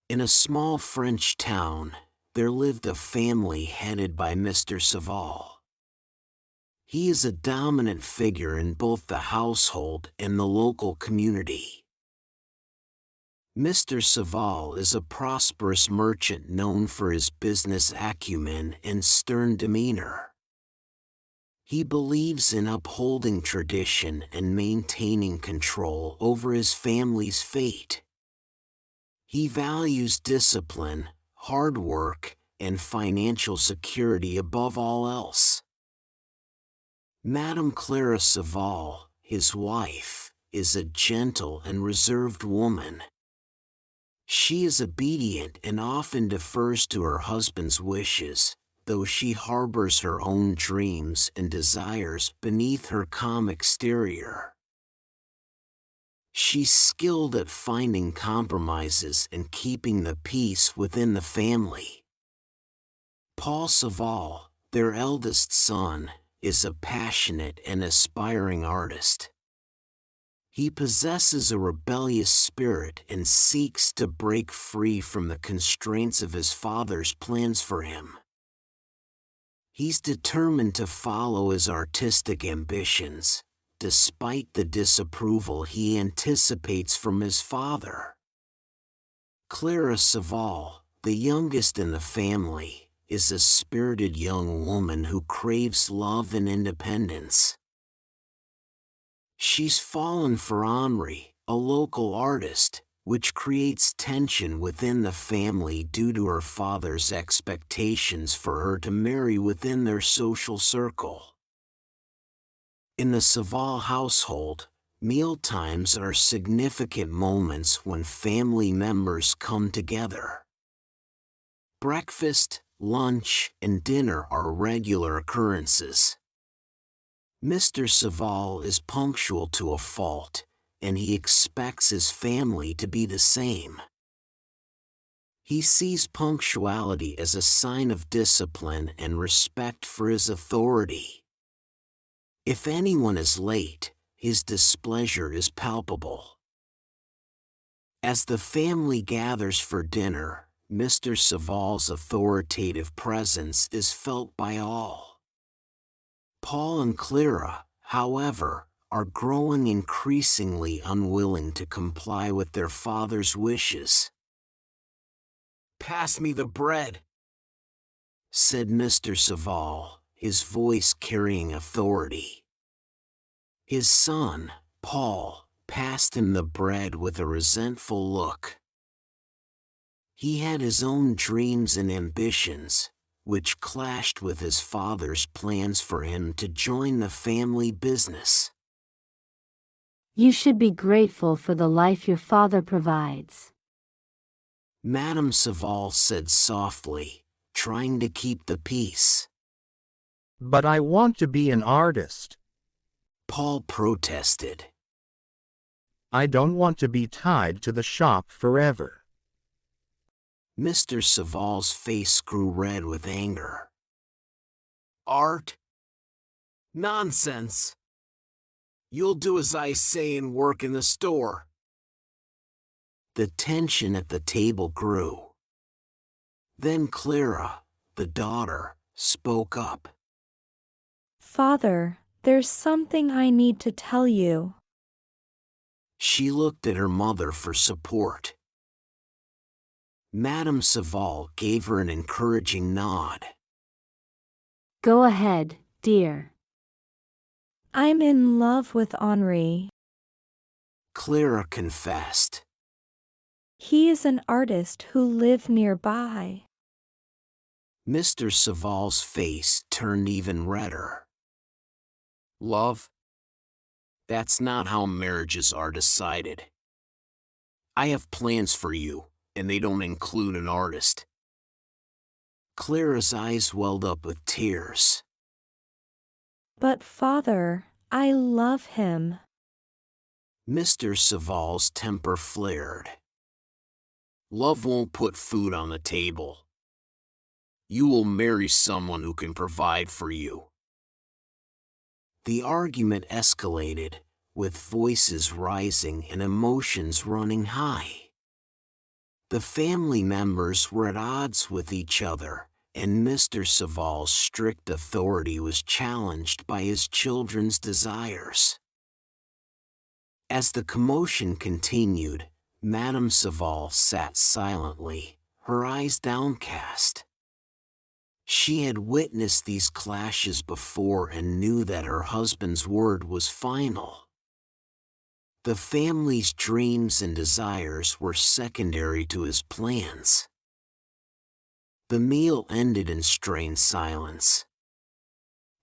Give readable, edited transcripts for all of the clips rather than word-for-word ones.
In a small French town, there lived a family headed by Mr. Saval. He is a dominant figure in both the household and the local community. Mr. Saval is a prosperous merchant known for his business acumen and stern demeanor. He believes in upholding tradition and maintaining control over his family's fate. He values discipline, hard work, and financial security above all else. Madame Clara Saval, his wife, is a gentle and reserved woman. She is obedient and often defers to her husband's wishes, though she harbors her own dreams and desires beneath her calm exterior. She's skilled at finding compromises and keeping the peace within the family. Paul Saval, their eldest son, is a passionate and aspiring artist. He possesses a rebellious spirit and seeks to break free from the constraints of his father's plans for him. He's determined to follow his artistic ambitions, despite the disapproval he anticipates from his father. Clara Saval, the youngest in the family, is a spirited young woman who craves love and independence. She's fallen for Henri, a local artist, which creates tension within the family due to her father's expectations for her to marry within their social circle. In the Saval household, mealtimes are significant moments when family members come together. Breakfast, lunch, and dinner are regular occurrences. Mr. Saval is punctual to a fault, and he expects his family to be the same. He sees punctuality as a sign of discipline and respect for his authority. If anyone is late, his displeasure is palpable. As the family gathers for dinner, Mr. Saval's authoritative presence is felt by all. Paul and Clara, however, are growing increasingly unwilling to comply with their father's wishes. "Pass me the bread," said Mr. Saval, his voice carrying authority. His son, Paul, passed him the bread with a resentful look. He had his own dreams and ambitions, which clashed with his father's plans for him to join the family business. You should be grateful for the life your father provides, Madame Saval said softly, trying to keep the peace. But I want to be an artist. Paul protested. I don't want to be tied to the shop forever. Mr. Saval's face grew red with anger. "Art? Nonsense! You'll do as I say and work in the store." The tension at the table grew. Then Clara, the daughter, spoke up. "Father, there's something I need to tell you." She looked at her mother for support. Madame Saval gave her an encouraging nod. Go ahead, dear. "I'm in love with Henri. Clara confessed. He is an artist who lives nearby." Mr. Saval's face turned even redder. "Love? That's not how marriages are decided. I have plans for you, and they don't include an artist." Clara's eyes welled up with tears. "But father, I love him." Mr. Saval's temper flared. "Love won't put food on the table. You will marry someone who can provide for you." The argument escalated, with voices rising and emotions running high. The family members were at odds with each other, and Mr. Saval's strict authority was challenged by his children's desires. As the commotion continued, Madame Saval sat silently, her eyes downcast. She had witnessed these clashes before and knew that her husband's word was final. The family's dreams and desires were secondary to his plans. The meal ended in strained silence.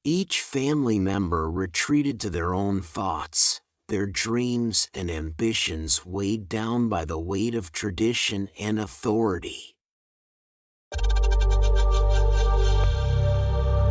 Each family member retreated to their own thoughts, their dreams and ambitions weighed down by the weight of tradition and authority.